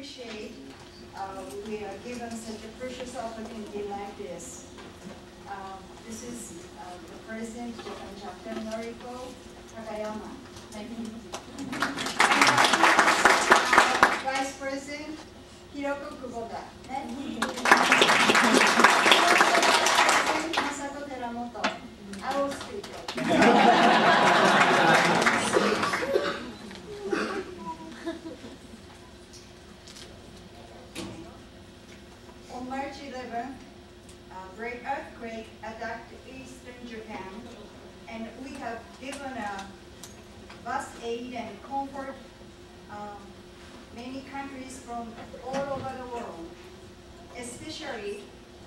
appreciate we are given such a precious opportunity like this. This is the President of Japan, Noriko Takayama. Thank you. Vice President Hiroko Kubota. I will speak. On March 11th, a great earthquake attacked eastern Japan, and we have given vast aid and comfort many countries from all over the world. Especially,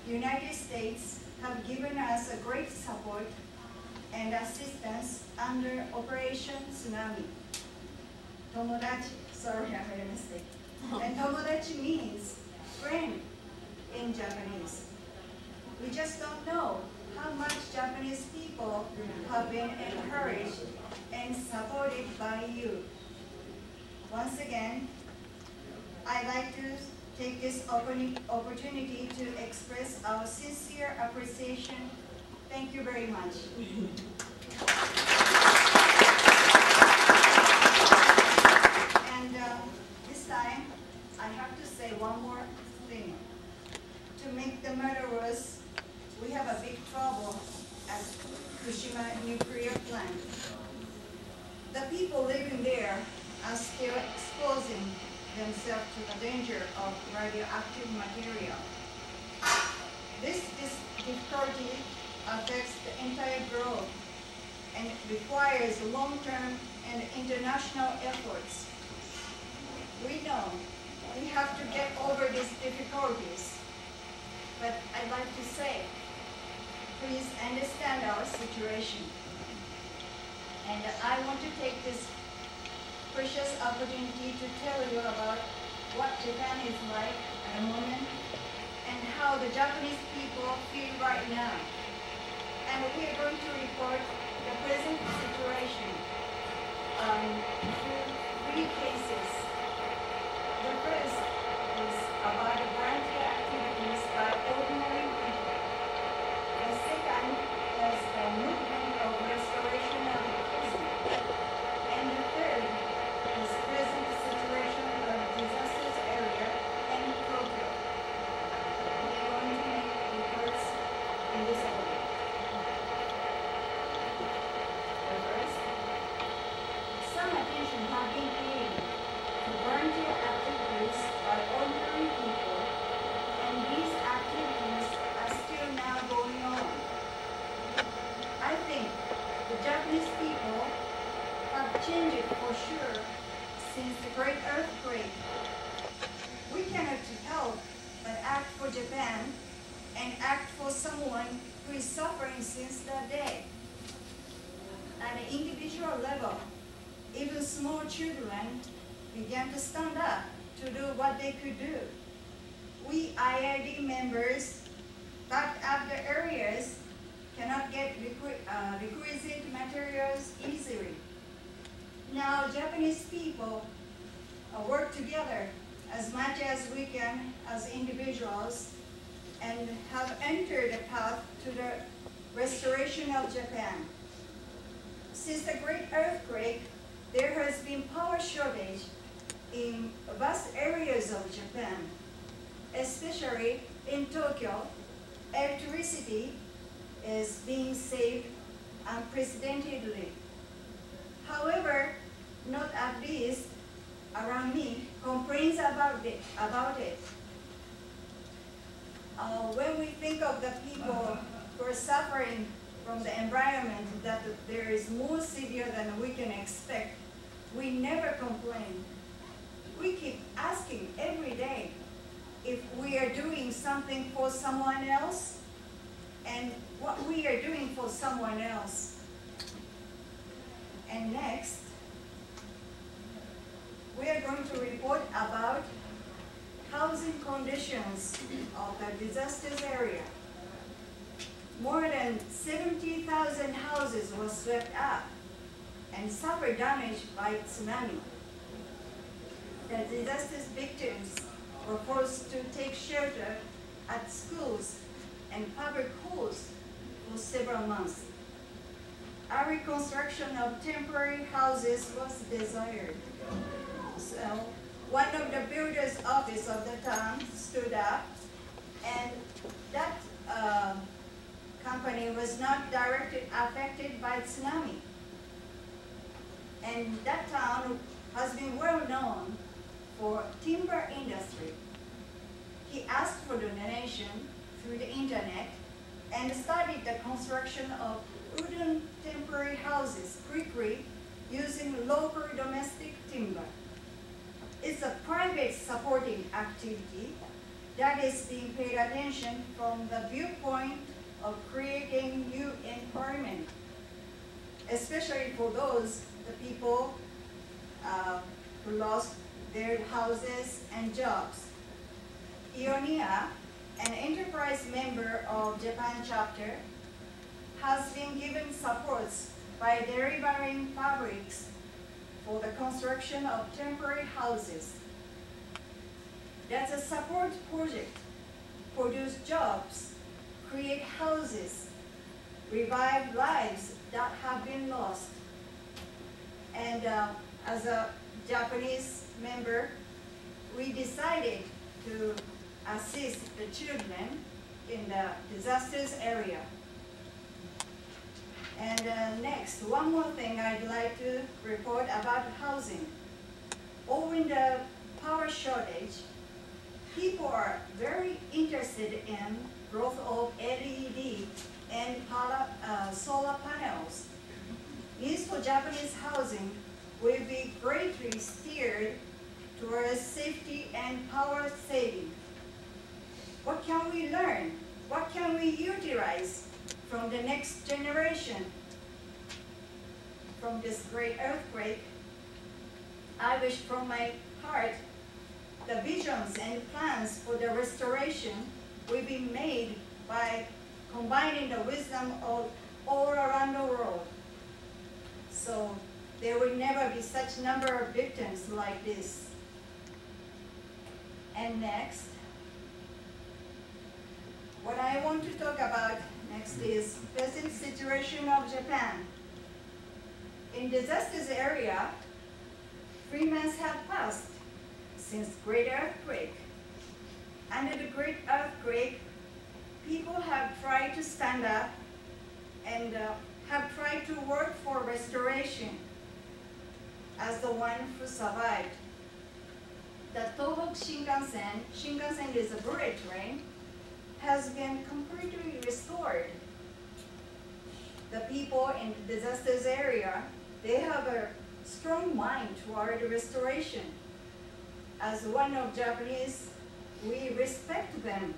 United States have given us a great support and assistance under Operation Tsunami. Tomodachi, sorry, I made a mistake. And Tomodachi means friend in Japanese. We just don't know how much Japanese people have been encouraged and supported by you. Once again, I'd like to take this opportunity to express our sincere appreciation. Thank you very much. And this time, I have to say one more thing. To make the matter worse, we have a big trouble at Fukushima nuclear plant. The people living there are still exposing themselves to the danger of radioactive material. This difficulty affects the entire globe and requires long-term and international efforts. We know we have to get over these difficulties, but I'd like to say, please understand our situation. And I want to take this precious opportunity to tell you about what Japan is like at the moment and how the Japanese people feel right now. And we are going to report the present situation through 3 cases. The first is about volunteer activities by ordinary people. The second is the movement of restoration of the prison. And the third is present situation of disasters area in Tokyo. We are going to make reports in this order. First, some attention has been paid to volunteer activities by ordinary people, and these activities are still now going on. I think the Japanese people have changed for sure since the great earthquake. We cannot help but act for Japan and act for someone who is suffering since that day. At an individual level, even small children began to stand up to do what they could do. We IID members backed up the areas cannot get requisite materials easily. Now Japanese people work together as much as we can as individuals and have entered the path to the restoration of Japan. Since the great earthquake, there has been power shortage in vast areas of Japan, especially in Tokyo. Electricity is being saved unprecedentedly. However, not at least around me complains about it. When we think of the people who are suffering from the environment that there is more severe than we can expect, we never complain. We keep asking every day if we are doing something for someone else and what we are doing for someone else. And next, we are going to report about housing conditions of the disasters area. More than 70,000 houses were swept up and suffered damage by tsunami. The disaster's victims were forced to take shelter at schools and public halls for several months. A reconstruction of temporary houses was desired. So one of the builder's office of the town stood up, and that company was not directly affected by tsunami. And that town has been well known for timber industry. He asked for donation through the internet and started the construction of wooden temporary houses quickly using local domestic timber. It's a private supporting activity that is being paid attention from the viewpoint of creating new employment, especially for those, the people who lost their houses and jobs. IIDA, an enterprise member of Japan chapter, has been given supports by delivering fabrics for the construction of temporary houses. That's a support project, produce jobs, create houses, revive lives that have been lost. And as a Japanese member, we decided to assist the children in the disasters area. And next, one more thing I'd like to report about housing. Owing the power shortage, people are very interested in growth of LED and solar panels. Needs for Japanese housing will be greatly steered towards safety and power saving. What can we learn? What can we utilize from the next generation from this great earthquake? I wish from my heart the visions and plans for the restoration will be made by combining the wisdom of all around the world. So there will never be such number of victims like this. And next, what I want to talk about next is present situation of Japan. In disasters area, 3 months have passed since great earthquake. Under the great earthquake, people have tried to stand up and have tried to work for restoration as the one who survived. The Tohoku Shinkansen is a bullet train, has been completely restored. The people in the disasters area, they have a strong mind toward restoration. As one of Japanese, we respect them.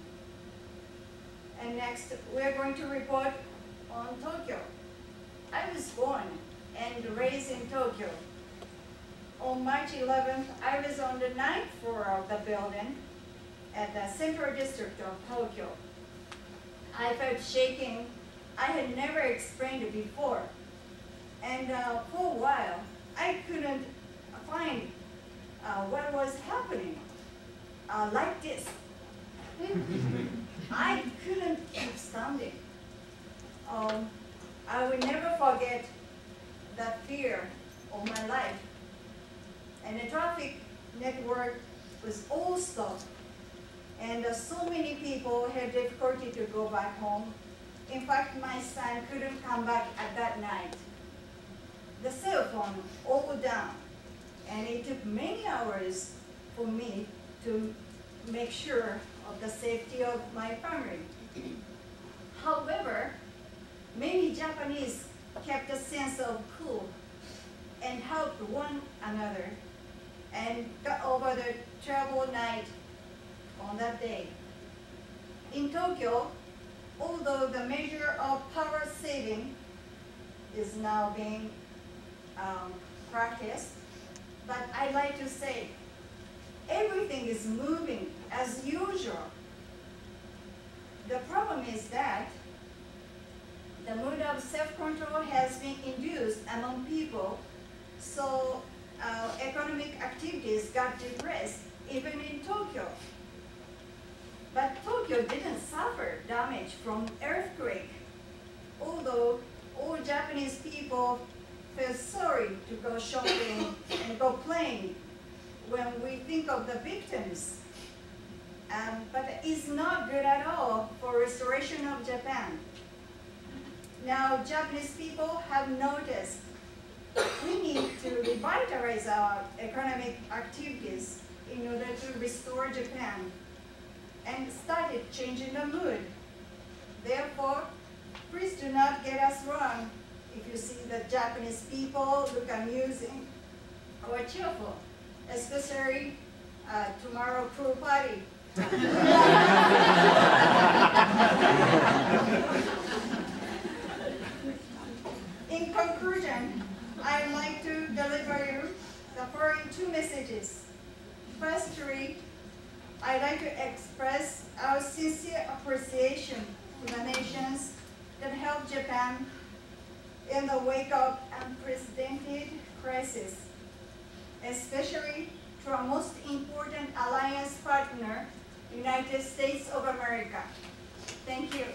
And next, we are going to report on Tokyo. I was born and raised in Tokyo. On March 11th, I was on the 9th floor of the building at the Central District of Tokyo. I felt shaking I had never explained before. And for a while, I couldn't find what was happening like this. I couldn't keep standing. I will never forget that fear of my life. And the traffic network was all stopped. And so many people had difficulty to go back home. In fact, my son couldn't come back at that night. The cell phone all down. And it took many hours for me to make sure of the safety of my family. However, many Japanese kept a sense of cool and helped one another and got over the terrible night on that day. In Tokyo, although the measure of power saving is now being practiced, but I like to say everything is moving as usual. The problem is that the mood of self-control has been induced among people, so economic activities got depressed even in Tokyo. But Tokyo didn't suffer damage from earthquake, although all Japanese people feel sorry to go shopping and go playing when we think of the victims. But it's not good at all for restoration of Japan. Now, Japanese people have noticed we need to revitalize our economic activities in order to restore Japan, and started changing the mood. Therefore, please do not get us wrong if you see the Japanese people look amusing or cheerful, especially tomorrow pool party. In conclusion, I'd like to deliver you the following two messages. Firstly, I'd like to express our sincere appreciation to the nations that helped Japan in the wake of unprecedented crisis, especially to our most important alliance partner, United States of America. Thank you.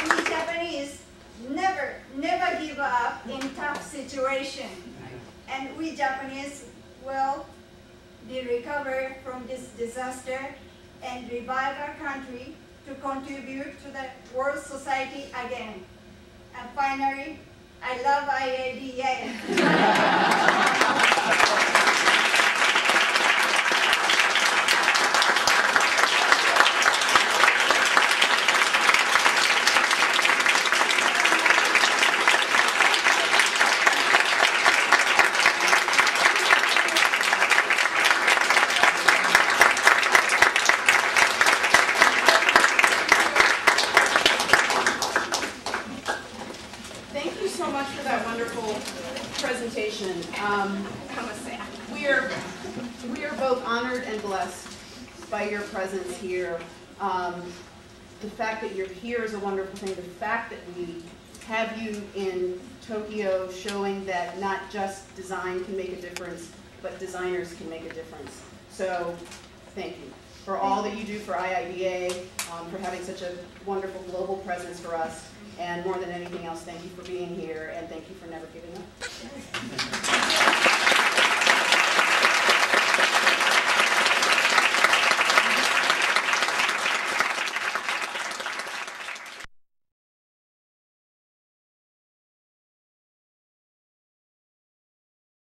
We Japanese never give up in tough situation, and we Japanese will recover from this disaster and revive our country to contribute to the world society again. And finally, I love IIDA. Presentation. We are both honored and blessed by your presence here. The fact that you're here is a wonderful thing. The fact that we have you in Tokyo showing that not just design can make a difference, but designers can make a difference. So thank you for all that you do for IIDA, for having such a wonderful global presence for us. And more than anything else, thank you for being here, and thank you for never giving up.